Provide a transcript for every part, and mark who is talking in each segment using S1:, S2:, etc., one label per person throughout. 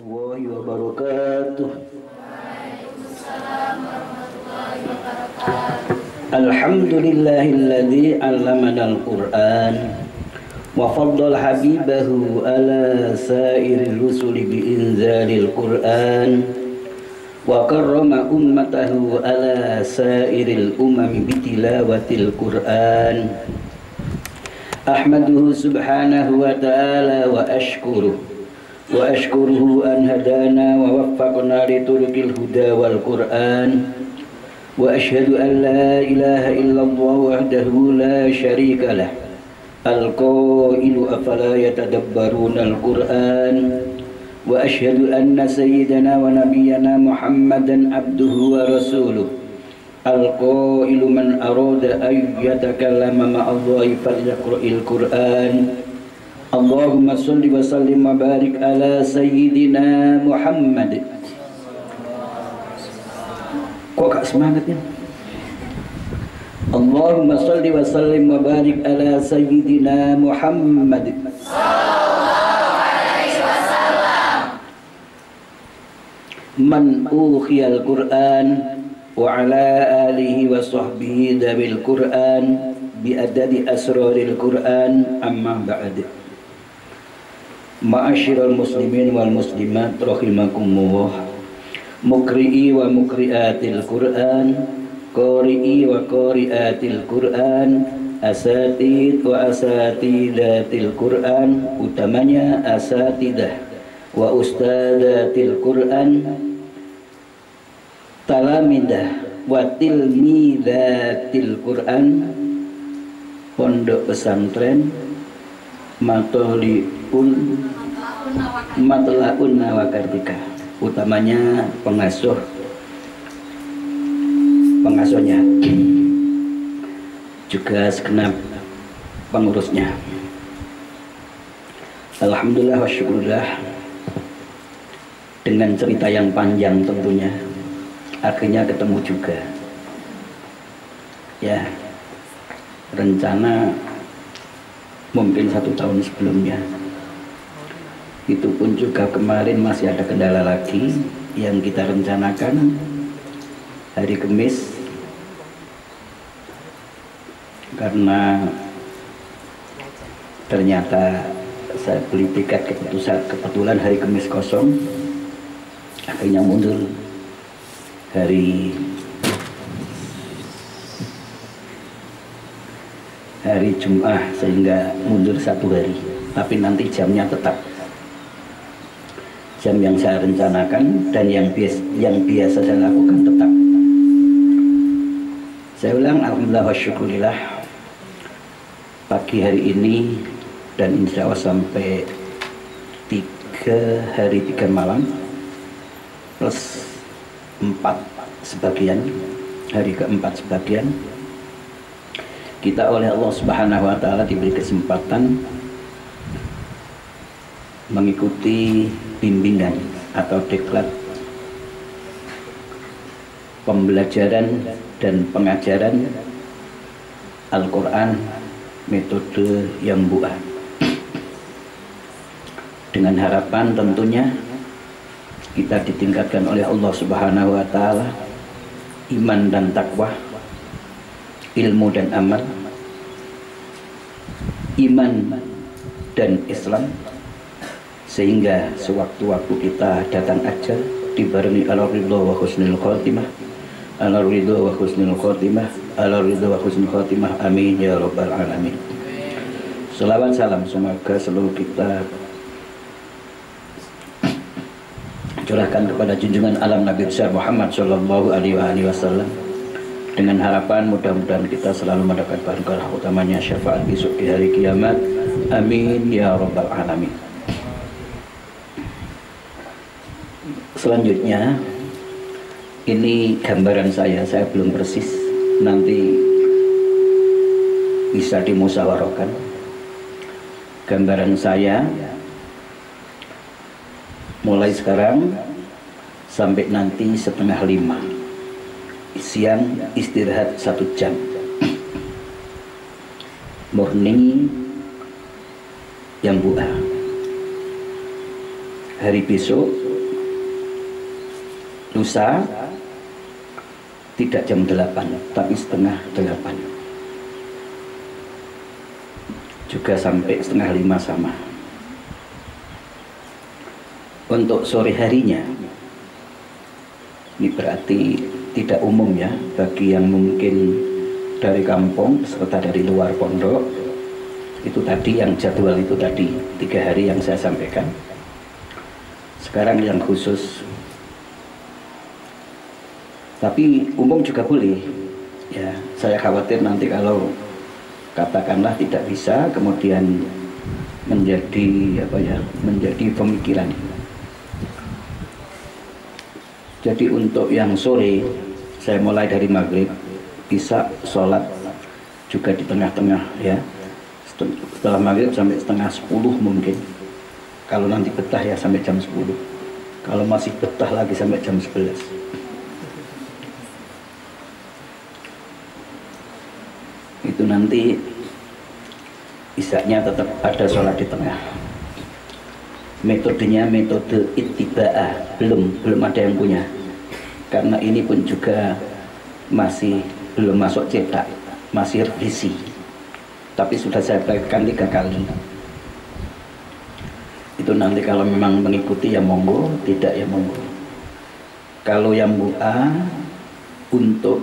S1: warahmatullahi wabarakatuh. Alhamdulillahilladzi 'allamanal Qur'an wa faddala habibahu ala sairil rusuli bi inzalil Qur'an wa karrama ummatahu ala sairil umami bi tilawatil Qur'an. Ahmaduhu subhanahu wa ta'ala wa ashkuruhu an hadana wa waffaqna li turuqil huda wal Qur'an. Wa ashhadu an la ilaha illallah wahdahu la syarika lah al-qailu afala yatadabbaruna al-Qur'an. Wa ashhadu anna sayyidana wa nabiyyana Muhammadan abduhu wa rasuluh al-qailu man arada ay yatakallama ma'allahi falyaqra'il Qur'an. Allahumma sholli wa sallim wa barik ala sayyidina Muhammad. Kok gak semangatnya? Allahumma sholli wa sallim wa barik ala sayyidina Muhammad sallallahu alaihi wasallam. Man ukhiyal Qur'an wa ala alihi wa sahbihi dawil Qur'an bi adadi asraril Qur'an, amma ba'd. Ma'asyiral muslimin wal muslimat rahimakumullah, mukri'i wa mukri'atil Qur'an, qari'i wa qari'atil Qur'an, asatid wa asatidatil Qur'an, utamanya asatidah wa ustadatil Qur'an, talamidah wa tilmidatil Qur'an, pondok pesantren, matlaun nawakartika, utamanya pengasuhnya, juga segenap pengurusnya. Alhamdulillah wa syukurillah, dengan cerita yang panjang tentunya akhirnya ketemu juga. Ya, rencana mungkin 1 tahun sebelumnya, itu pun juga kemarin masih ada kendala lagi yang kita rencanakan hari Kamis, karena ternyata saya beli tiket kebetulan hari Kamis kosong, akhirnya mundur hari Jumat, sehingga mundur 1 hari, tapi nanti jamnya tetap jam yang saya rencanakan dan yang biasa saya lakukan tetap. Saya ulang, alhamdulillah wa syukurillah, pagi hari ini dan insya Allah sampai 3 hari 3 malam plus 4 sebagian, hari ke-4 sebagian, kita oleh Allah Subhanahu wa ta'ala diberi kesempatan mengikuti bimbingan atau diklat pembelajaran dan pengajaran Al-Quran metode yang buah, dengan harapan tentunya kita ditingkatkan oleh Allah Subhanahu wa ta'ala iman dan takwa, ilmu dan amal, iman dan Islam, sehingga sewaktu-waktu kita datang ajal dibarengi ala ridha wa husnul khotimah, ala ridha wa husnul khotimah, ala ridha wa husnul khotimah, amin ya rabbal alamin. Selawat salam semoga seluruh kita curahkan kepada junjungan alam Nabi besar Muhammad sallallahu alaihi wasallam, dengan harapan mudah-mudahan kita selalu mendapat barokah, utamanya syafaat besok di hari kiamat, amin ya rabbal alamin. Selanjutnya, ini gambaran saya belum persis, nanti bisa dimusyawarahkan. Gambaran saya mulai sekarang sampai nanti 4:30 siang istirahat 1 jam, morning yang buah. Hari besok lusa tidak jam 8 tapi setengah 8, juga sampai setengah 5 sama. Untuk sore harinya ini berarti tidak umum ya, bagi yang mungkin dari kampung serta dari luar pondok. Itu tadi yang jadwal itu tadi 3 hari yang saya sampaikan. Sekarang yang khusus, tapi umum juga boleh ya. Saya khawatir nanti kalau katakanlah tidak bisa, kemudian menjadi apa ya, menjadi pemikiran. Jadi untuk yang sore saya mulai dari maghrib, bisa sholat juga di tengah-tengah ya, setelah maghrib sampai setengah 10 mungkin. Kalau nanti betah ya sampai jam 10, kalau masih betah lagi sampai jam 11. Itu nanti isaknya tetap ada sholat di tengah. Metodenya metode ittiba'ah, belum ada yang punya, karena ini pun juga masih belum masuk cetak, masih revisi, tapi sudah saya praktekkan 3 kali. Itu nanti kalau memang mengikuti ya monggo, tidak ya monggo. Kalau yang bu'a untuk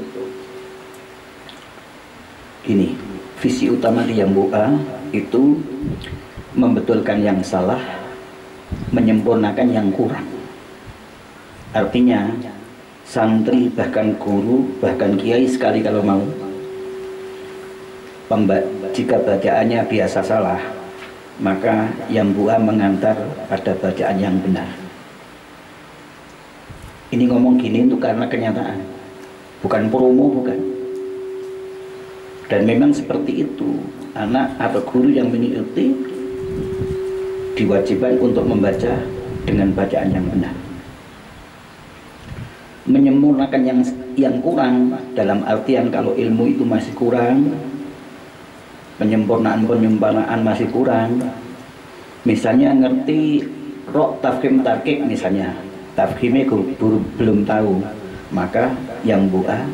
S1: ini, visi utama di yang bu'a itu membetulkan yang salah, menyempurnakan yang kurang. Artinya santri bahkan guru bahkan kiai sekali kalau mau, jika bacaannya biasa salah, maka yang buah mengantar pada bacaan yang benar. Ini ngomong gini itu karena kenyataan, bukan promo, bukan. Dan memang seperti itu, anak atau guru yang mengikuti diwajibkan untuk membaca dengan bacaan yang benar. Menyempurnakan yang kurang dalam artian kalau ilmu itu masih kurang, penyempurnaan masih kurang. Misalnya ngerti rok tafkhim tarkik, misalnya tafkhimnya belum tahu, maka yang bu'a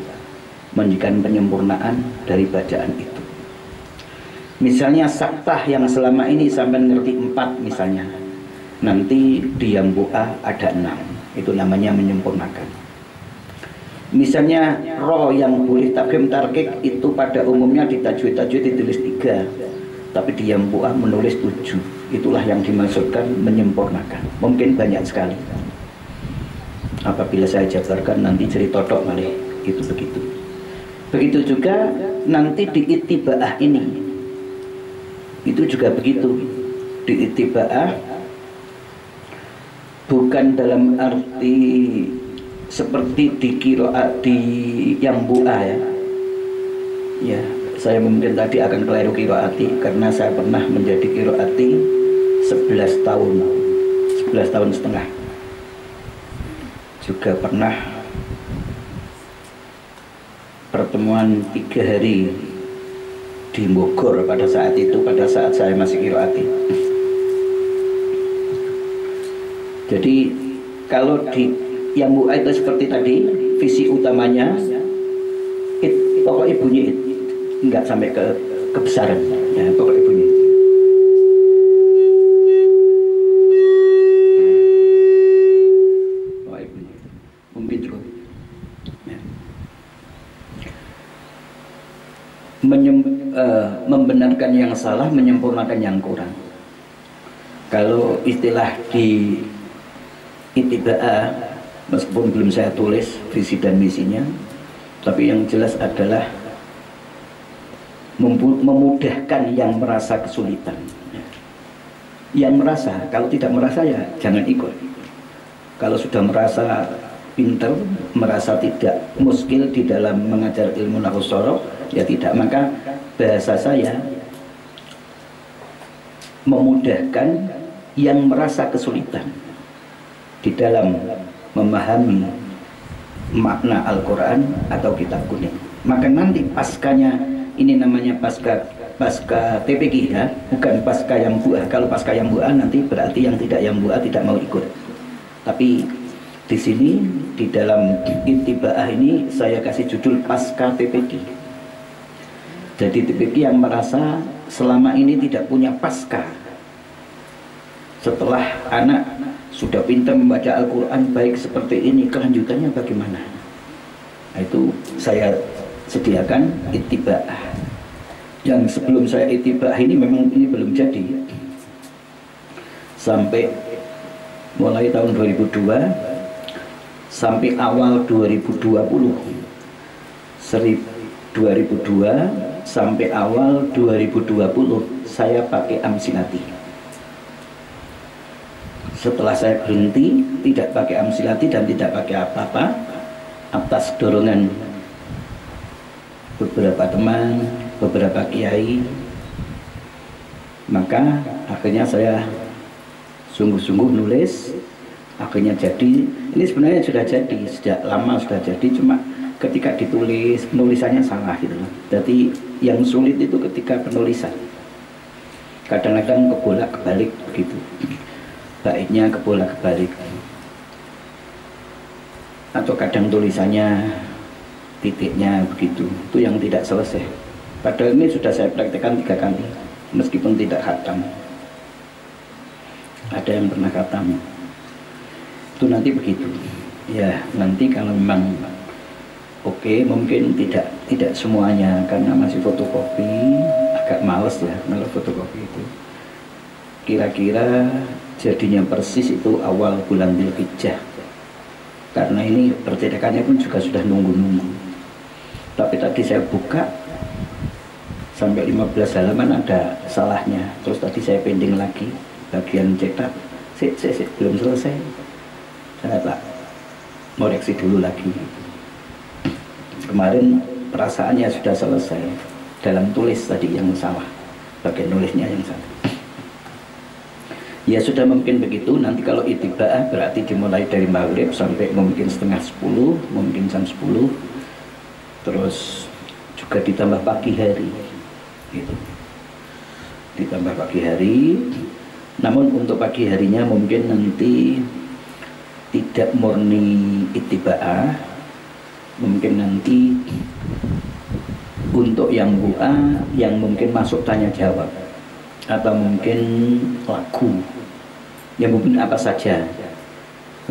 S1: menjadikan penyempurnaan dari bacaan itu. Misalnya saktah yang selama ini sampai ngerti 4 misalnya, nanti di yang bu'a ada 6, itu namanya menyempurnakan. Misalnya roh yang boleh tafkhim tarkik itu pada umumnya di tajwid ditulis 3, tapi di yang bu'a menulis 7, itulah yang dimaksudkan menyempurnakan. Mungkin banyak sekali, apabila saya jabarkan nanti jadi todok malah itu begitu. Begitu juga nanti di ittiba'ah ini, itu juga begitu. Di ittiba'ah bukan dalam arti seperti di qiraat di yang bu'a ya. Ya, saya mungkin tadi akan keliru qiraati karena saya pernah menjadi qiraati 11 tahun 11 tahun setengah. Juga pernah pertemuan 3 hari di Bogor pada saat itu, pada saat saya masih qiraati. Jadi kalau di yang bu'a itu seperti tadi, visi utamanya pokok ibunya enggak sampai ke kebesaran ya, pokok ibunya. Pokok ibunya mungkin cukup ya. Membenarkan yang salah, menyempurnakan yang kurang. Kalau istilah di ittiba'ah, meskipun belum saya tulis visi dan misinya, tapi yang jelas adalah memudahkan yang merasa kesulitan. Yang merasa, kalau tidak merasa ya jangan ikut. Kalau sudah merasa pintar, merasa tidak muskil di dalam mengajar ilmu nahwu shoroh, ya tidak. Maka bahasa saya memudahkan yang merasa kesulitan di dalam memahami makna Al-Quran atau kitab kuning. Maka nanti paskanya, ini namanya pasca TPQ ya, bukan pasca yang buah. Kalau pasca yang buah nanti berarti yang tidak yang buah tidak mau ikut. Tapi Di sini di dalam Ittibaah ini saya kasih judul Pasca TPQ. Jadi TPQ yang merasa selama ini tidak punya pasca. Setelah anak sudah pintar membaca Al-Quran baik seperti ini, kelanjutannya bagaimana? Nah, itu saya sediakan Ittibaah. Yang sebelum saya Ittibaah ini memang ini belum jadi. Sampai mulai tahun 2002 sampai awal 2020 2002 sampai awal 2020 saya pakai Amsilati. Setelah saya berhenti tidak pakai Amsilati dan tidak pakai apa-apa atas dorongan beberapa teman, beberapa kiai, maka akhirnya saya sungguh-sungguh nulis. Akhirnya jadi, ini sebenarnya sudah jadi, sejak lama sudah jadi, cuma ketika ditulis, penulisannya salah gitu. Jadi yang sulit itu ketika penulisan. Kadang-kadang kebolak-kebalik begitu. Baiknya kebolak-kebalik. Atau kadang tulisannya titiknya begitu. Itu yang tidak selesai. Padahal ini sudah saya praktekkan 3 kali, meskipun tidak khatam. Ada yang pernah khatam. Itu nanti begitu ya, nanti kalau memang oke, mungkin tidak semuanya karena masih fotokopi, agak males ya kalau fotokopi itu. Kira-kira jadinya persis itu awal bulan Dzulhijjah, karena ini percetakannya pun juga sudah nunggu-nunggu. Tapi tadi saya buka sampai 15 halaman ada salahnya, terus tadi saya pending lagi bagian cetak, belum selesai. Saya tak koreksi dulu lagi. Kemarin perasaannya sudah selesai, dalam tulis tadi yang salah, bagian nulisnya yang salah. Ya sudah mungkin begitu. Nanti kalau Ittibaah berarti dimulai dari maghrib sampai mungkin setengah 10, mungkin jam 10. Terus juga ditambah pagi hari gitu. Ditambah pagi hari. Namun untuk pagi harinya mungkin nanti tidak murni Ittibaah, mungkin nanti untuk yang bu'a yang mungkin masuk tanya jawab, atau mungkin lagu, yang mungkin apa saja.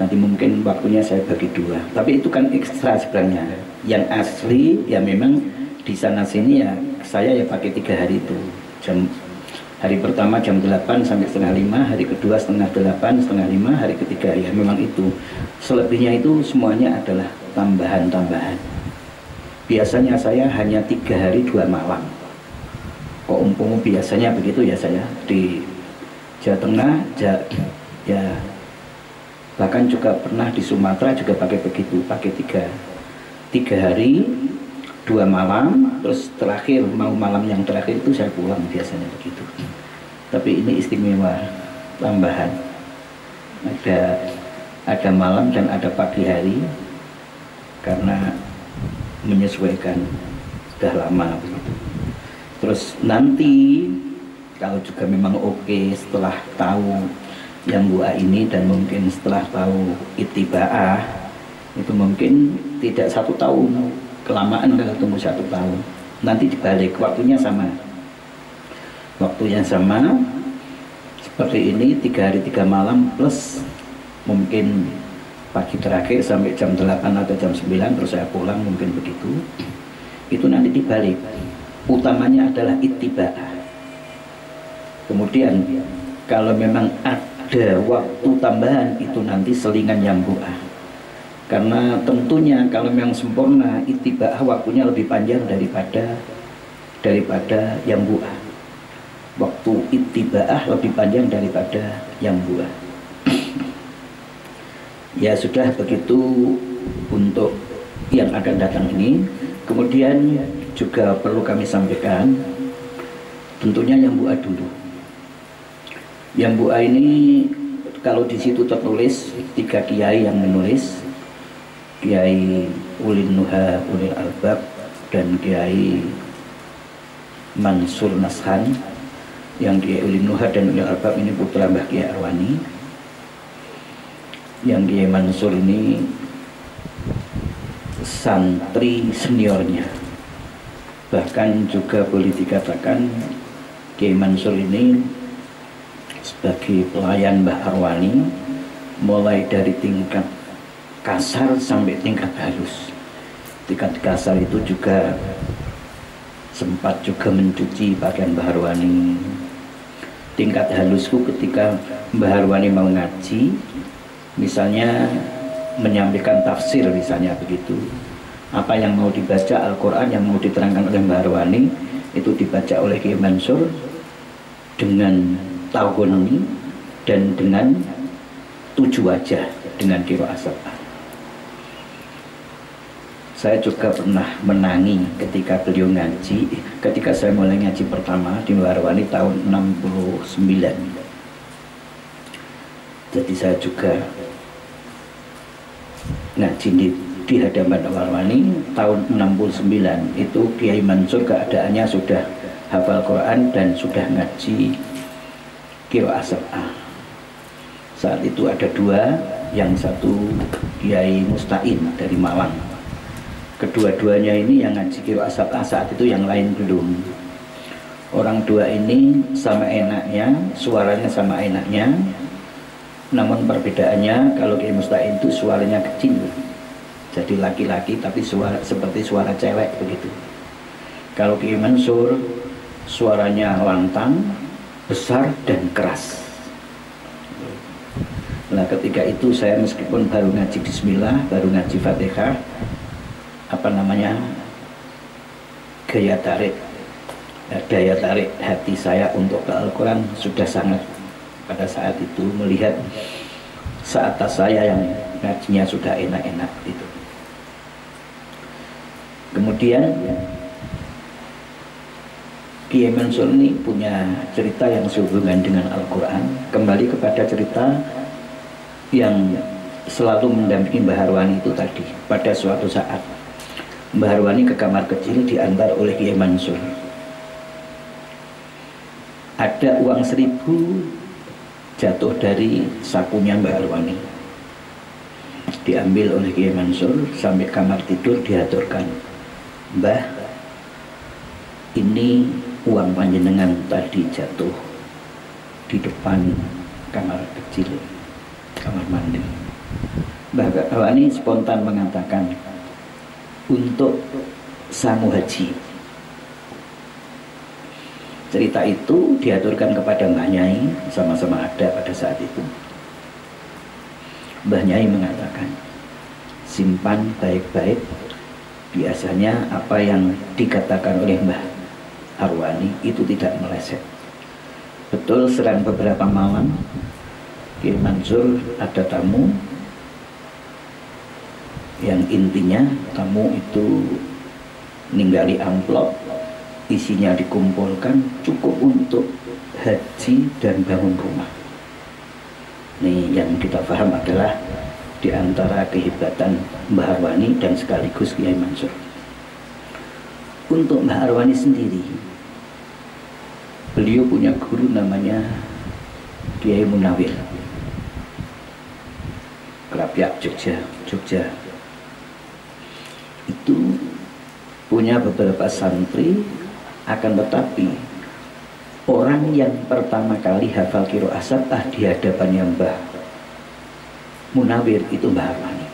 S1: Nanti mungkin waktunya saya bagi 2. Tapi itu kan ekstra sebenarnya. Yang asli ya memang di sana sini ya saya ya pakai 3 hari itu. Hari pertama jam 8 sampai setengah 5, hari kedua setengah 8, setengah 5, hari ketiga ya memang itu. Selebihnya itu semuanya adalah tambahan-tambahan. Biasanya saya hanya 3 hari 2 malam. Kok umpama biasanya begitu ya saya di Jawa Tengah, ya bahkan juga pernah di Sumatera juga pakai begitu, pakai 3 hari 2 malam, terus terakhir mau malam yang terakhir itu saya pulang, biasanya begitu. Tapi ini istimewa, tambahan. Ada malam dan ada pagi hari karena menyesuaikan, sudah lama begitu. Terus nanti kalau juga memang oke, setelah tahu yang buah ini dan mungkin setelah tahu Ittibaah itu mungkin tidak 1 tahun, kelamaan kalau tunggu 1 tahun. Nanti dibalik, waktunya sama. Waktunya sama seperti ini, 3 hari 3 malam plus mungkin pagi terakhir sampai jam 8 atau jam 9 terus saya pulang, mungkin begitu. Itu nanti dibalik, utamanya adalah Ittibaah. Kemudian kalau memang ada waktu tambahan itu nanti selingan yang buah. Karena tentunya kalau memang sempurna Ittibaah waktunya lebih panjang daripada yang buah. Waktu Ittibaah lebih panjang daripada yang buah. Ya sudah begitu untuk yang akan datang ini. Kemudian juga perlu kami sampaikan, tentunya yang buah dulu. Yang buah ini kalau di situ tertulis 3 kiai yang menulis, Kiai Ulin Nuha Ulil Albab dan Kiai Mansur Nashan. Yang Kiai Ulin Nuha dan Ulil Albab ini putra Mbah Kiai Arwani. yang Kiai Mansur ini santri seniornya, bahkan juga boleh dikatakan Kiai Mansur ini sebagai pelayan Mbah Arwani mulai dari tingkat kasar sampai tingkat halus. Tingkat kasar itu juga sempat juga mencuci pakaian Mbah Arwani. Tingkat halusku ketika Mbah Arwani mau ngaji, misalnya menyampaikan tafsir misalnya begitu, apa yang mau dibaca Al-Quran yang mau diterangkan oleh Mbah Arwani itu dibaca oleh Kiai Mansur dengan tawuni dan dengan 7 wajah dengan qiraah sab'ah. Saya juga pernah menangi ketika beliau ngaji, ketika saya mulai ngaji pertama di Mbah Arwani tahun 69. Jadi saya juga ngaji di hadapan Mbah Arwani tahun 69. Itu Kiai Mansur keadaannya sudah hafal Quran dan sudah ngaji qiraah sab'ah. Saat itu ada 2, yang satu Kiai Mustain dari Malang. Kedua-duanya ini yang ngaji qiraah sab'ah saat itu, yang lain belum. Orang 2 ini sama enaknya, suaranya sama enaknya. Namun perbedaannya, kalau Kiai Mustain itu suaranya kecil, jadi laki-laki tapi suara seperti suara cewek begitu. Kalau Kiai Mansur suaranya lantang, besar dan keras. Nah ketika itu saya meskipun baru ngaji bismillah, baru ngaji fatihah, daya tarik hati saya untuk ke Al-Quran sudah sangat pada saat itu, melihat seatas saya yang ngajinya sudah enak-enak itu. Kemudian Kiai Mansur ini punya cerita yang sehubungan dengan Al-Quran. Kembali kepada cerita yang selalu mendampingi Mbah Arwani itu tadi. Pada suatu saat Mbah Arwani ke kamar kecil diantar oleh Kiai Mansur. Ada uang 1000 jatuh dari sakunya Mbah Arwani, diambil oleh Kiai Mansur, sampai kamar tidur diaturkan, Mbah, ini uang panjenengan tadi jatuh di depan kamar kecil, kamar mandi. Mbah Arwani spontan mengatakan, untuk sangu haji. Cerita itu diaturkan kepada Mbah Nyai, sama-sama ada pada saat itu. Mbah Nyai mengatakan, simpan baik-baik. Biasanya apa yang dikatakan oleh Mbah Arwani itu tidak meleset. Betul, serang beberapa malam Kiai Mansur ada tamu, yang intinya tamu itu ninggali amplop, isinya dikumpulkan cukup untuk haji dan bangun rumah. Ini yang kita paham adalah di antara kehebatan Mbah Arwani dan sekaligus Kiai Mansur. Untuk Mbah Arwani sendiri, beliau punya guru namanya Kiai Munawir, Krapyak Jogja. Itu punya beberapa santri, akan tetapi orang yang pertama kali hafal qiraah sab'ah di hadapannya Mbah Munawir itu Mbah Arwani.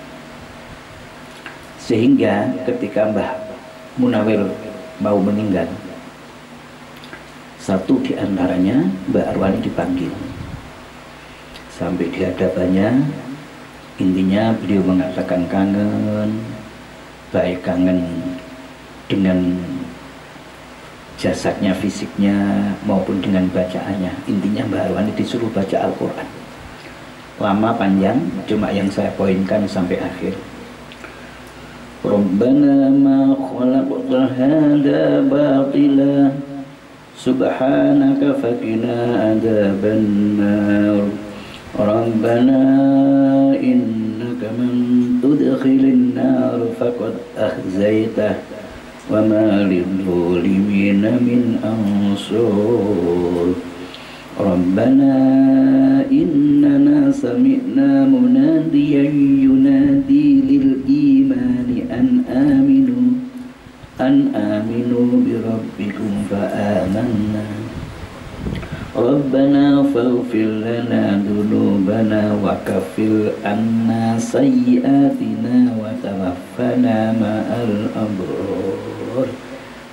S1: Sehingga ketika Mbah Munawir mau meninggal, satu di antaranya Mbah Arwani dipanggil sampai di hadapannya. Intinya beliau mengatakan kangen, baik kangen dengan jasadnya, fisiknya, maupun dengan bacaannya. Intinya Mbah Arwani disuruh baca Al-Quran. Lama panjang, cuma yang saya poinkan sampai akhir. Rabbana ma khalaqta hadza batila subhanaka faqina adzabannar. Rabbana innaka man tudkhilin nar faqad akhzaitah wa ma lidh-dhalimina min ansur. Rabbana innana sami'na munadiyan yunadi lil imani an aminu bi rabbikum fa amanna Rabbana faghfir lana dhunubana wa kaffir anna sayyi'atina wa tawaffana ma'al abrar.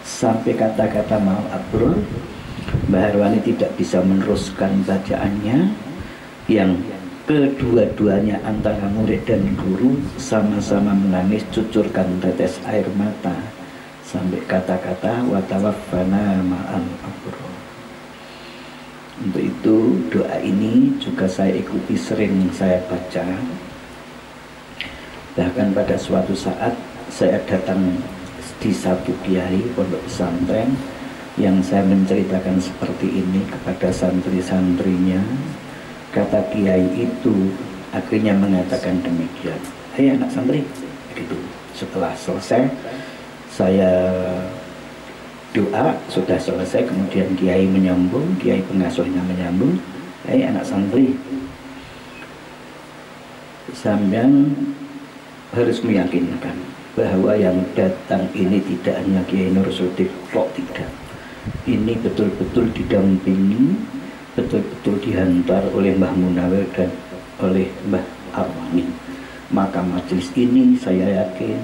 S1: Sampai kata-kata ma'al abrar, Mbah Arwani tidak bisa meneruskan bacaannya, yang kedua-duanya antara murid dan guru sama-sama menangis, cucurkan tetes air mata sampai kata-kata wa tawaffana ma'al abrar. Untuk itu doa ini juga saya ikuti, sering saya baca. Bahkan pada suatu saat saya datang di satu kiai pondok pesantren yang saya menceritakan seperti ini kepada santri-santrinya. Kata kiai itu akhirnya mengatakan demikian, "Hei anak santri," gitu. Setelah selesai saya doa, sudah selesai, kemudian kiai menyambung, kiai pengasuhnya menyambung, "Hei anak santri, sampean harus meyakinkan bahwa yang datang ini tidak hanya Kiai Nur Sodik, kok tidak. Ini betul-betul didampingi, betul-betul dihantar oleh Mbah Munawir dan oleh Mbah Arwani. Maka majelis ini saya yakin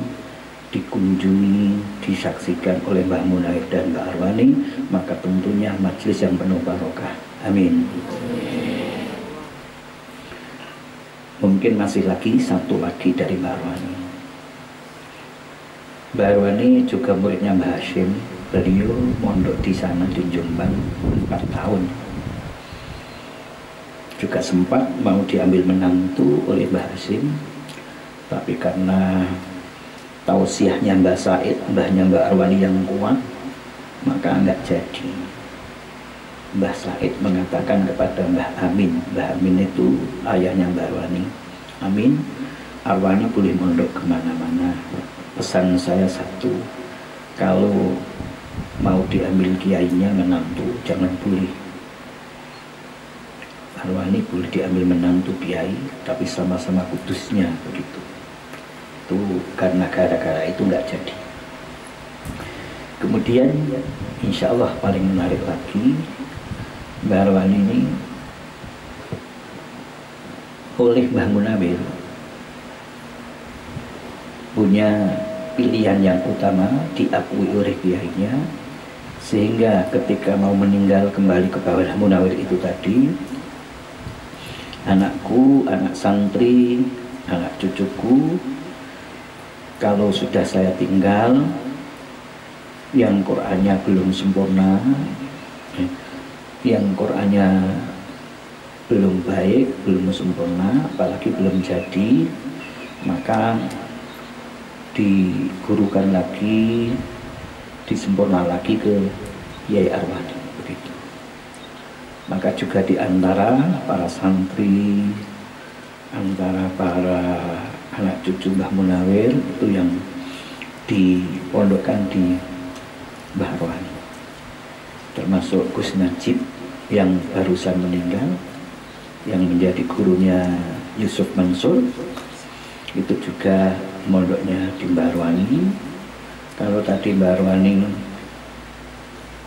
S1: dikunjungi, disaksikan oleh Mbah Munawir dan Mbah Arwani, maka tentunya majelis yang penuh barokah. Amin." Mungkin masih lagi satu lagi dari Mbah Arwani. Mbah Arwani juga muridnya Mbah Hashim. Beliau mondok di sana di Jombang 4 tahun. Juga sempat mau diambil menantu oleh Mbah Hashim, tapi karena tausiahnya Mbah Said, mbahnya Mbah Arwani yang kuat, maka enggak jadi. Mbah Said mengatakan kepada Mbah Amin, Mbah Amin itu ayahnya Mbah Arwani, "Amin, Arwani boleh mondok kemana-mana. Pesan saya satu, kalau mau diambil kiainya menantu, jangan boleh. Arwani boleh diambil menantu kiai, tapi sama-sama kudusnya," begitu. Itu karena gara-gara itu nggak jadi. Kemudian insya Allah paling menarik lagi, Mbah Arwani ini oleh Mbah Munawir punya pilihan yang utama, diakui oleh kiainya, sehingga ketika mau meninggal kembali kepada Mbah Munawir itu tadi, "Anakku, anak santri, anak cucuku, kalau sudah saya tinggal, yang Qur'annya belum sempurna, yang Qur'annya belum baik, belum sempurna, apalagi belum jadi, maka digurukan lagi, disempurna lagi ke Kiai Arwani," begitu. Maka juga di antara para santri, antara para anak cucu Mbah Munawir itu yang dipondokkan di Mbah Arwani, termasuk Gus Najib yang barusan meninggal, yang menjadi gurunya Yusuf Mansur, itu juga mondoknya di Mbah Arwani. Kalau tadi Mbah Arwani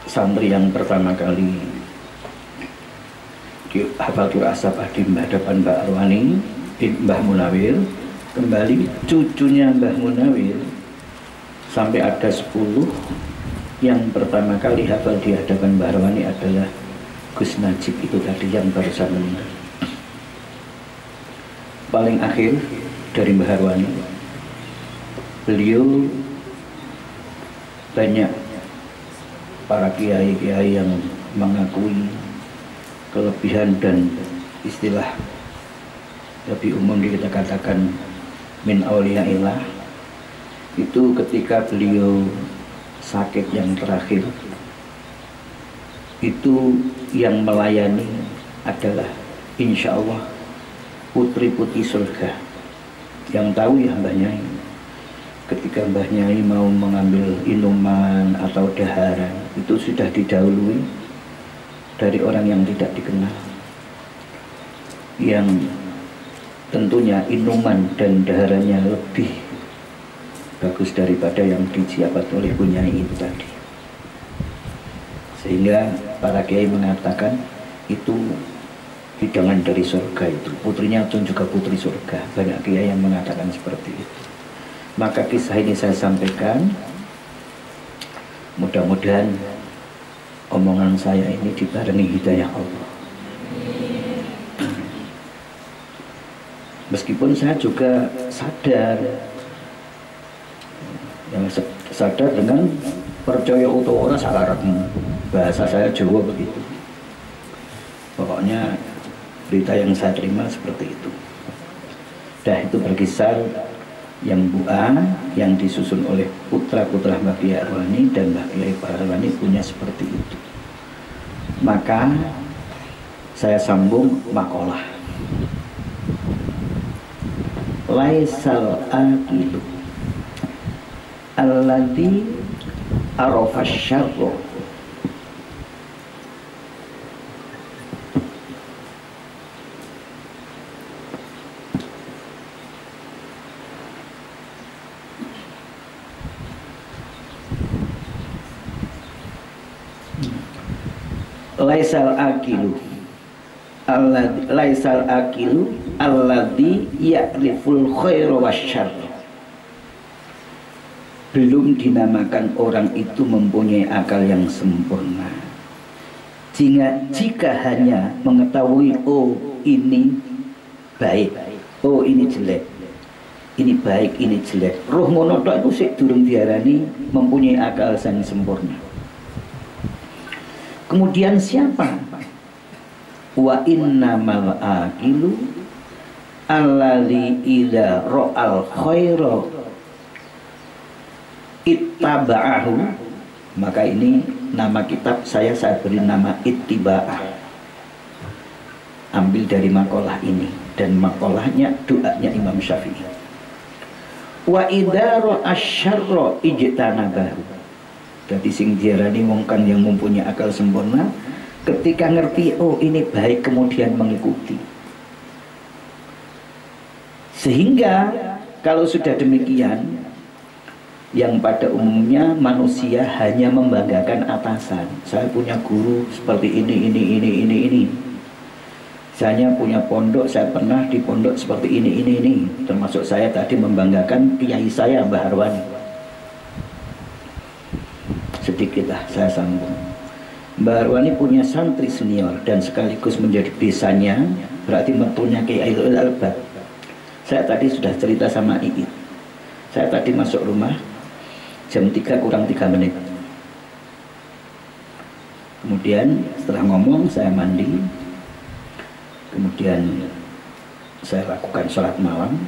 S1: santri yang pertama kali hafal Qur'an Sabah di hadapan Mbah Arwani, di Mbah Munawir, kembali cucunya Mbah Munawir sampai ada 10. Yang pertama kali hafal di hadapan Mbah Arwani adalah Gus Najib itu tadi yang barusan meninggal. Paling akhir dari Mbah Arwani, beliau banyak para kiai-kiai yang mengakui kelebihan dan istilah lebih umum kita katakan min auliyaillah. Itu ketika beliau sakit yang terakhir, itu yang melayani adalah insya Allah putri-putri surga. Yang tahu ya Mbah Nyai, ketika Mbah Nyai mau mengambil inuman atau daharan, itu sudah didahului dari orang yang tidak dikenal, yang tentunya inuman dan daharannya lebih bagus daripada yang dijabat oleh punyai itu tadi. Sehingga para kiai mengatakan itu hidangan dari surga, itu putrinya pun juga putri surga. Banyak kiai yang mengatakan seperti itu. Maka kisah ini saya sampaikan, mudah-mudahan omongan saya ini dibarengi hidayah Allah. Meskipun saya juga sadar, yang sadar dengan percaya utawa ora sakarepmu, bahasa saya Jawa begitu. Pokoknya berita yang saya terima seperti itu. Dah itu berkisar yang Bu'a yang disusun oleh putra-putra Mbah Kiai Arwani dan Mbah Kiai Arwani punya seperti itu. Maka saya sambung makalah. Laisal aqilu alladzi arafa syarra laisal aqilu alladzi ya'riful khaira wasyarra. Belum dinamakan orang itu mempunyai akal yang sempurna. Jika hanya mengetahui oh ini baik, oh ini jelek, ini baik, ini jelek, roh ngono tok iku sik durung diarani mempunyai akal yang sempurna. Kemudian siapa? Wa innamal aqilu alladzi idza ra'al khaira ittaba'ahu. Maka ini nama kitab saya beri nama Ittiba'ah, ambil dari makalah ini, dan makalahnya doanya Imam Syafi'i. Wa idza ra'a syarra ijtanabahu. Jadi sing diarani wong kan yang mempunyai akal sempurna, ketika ngerti oh ini baik kemudian mengikuti. Sehingga kalau sudah demikian, yang pada umumnya manusia hanya membanggakan atasan. Saya punya guru seperti ini. Saya punya pondok, saya pernah di pondok seperti ini. Termasuk saya tadi membanggakan kiai saya Mbah Arwani. Sedikit lah saya sambung. Mbah Arwani punya santri senior dan sekaligus menjadi besanya, berarti mentunya Kiai Aidul Albab. Saya tadi sudah cerita sama Iit. Saya tadi masuk rumah jam 3 kurang 3 menit. Kemudian setelah ngomong saya mandi. Kemudian saya lakukan sholat malam.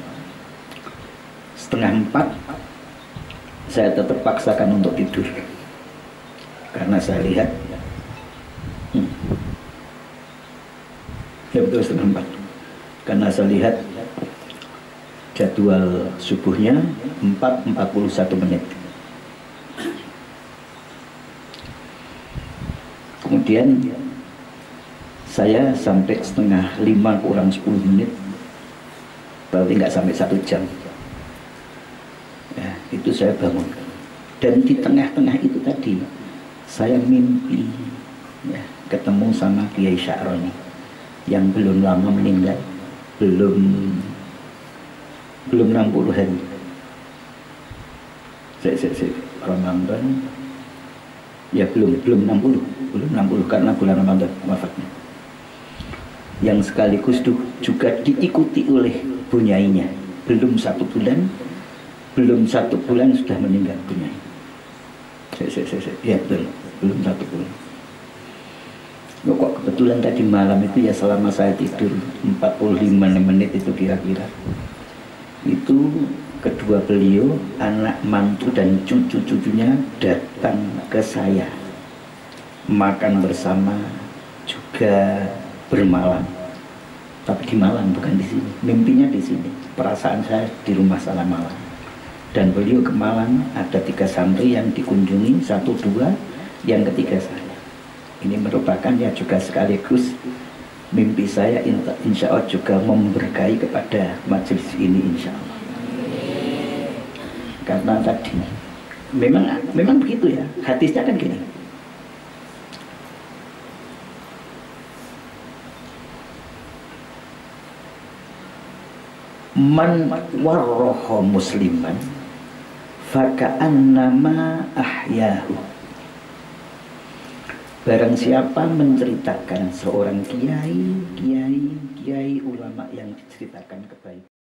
S1: Setengah 4 saya tetap paksakan untuk tidur. Karena saya lihat ya betul setengah 4. Karena saya lihat jadwal subuhnya 4:41 menit. Kemudian saya sampai setengah 5 kurang 10 menit, berarti nggak sampai 1 jam ya, itu saya bangun. Dan di tengah-tengah itu tadi saya mimpi ya, ketemu sama Kiai Sya'roni yang belum lama meninggal, belum 60 hari. Ramadan ya belum 60 karena bulan Ramadan wafatnya. Yang sekaligus juga diikuti oleh bunyainya. Belum 1 bulan sudah meninggal bunyai. Ya betul, belum 1 bulan. Loh, kok kebetulan tadi malam itu ya selama saya tidur 45 menit itu kira-kira, itu kedua beliau, anak mantu dan cucu-cucunya datang ke saya makan bersama, juga bermalam. Tapi di malam, bukan di sini. Mimpinya di sini. Perasaan saya di rumah sana malam. Dan beliau ke Malang, ada 3 santri yang dikunjungi, 1, 2, yang ketiga saya. Ini merupakan ya juga sekaligus mimpi saya insya Allah juga memberkahi kepada majelis ini insya Allah. Karena tadi memang begitu ya, hadisnya kan gini. Man warroho musliman faka'annama ahyahu. Barang siapa menceritakan seorang kiai ulama yang diceritakan kebaikan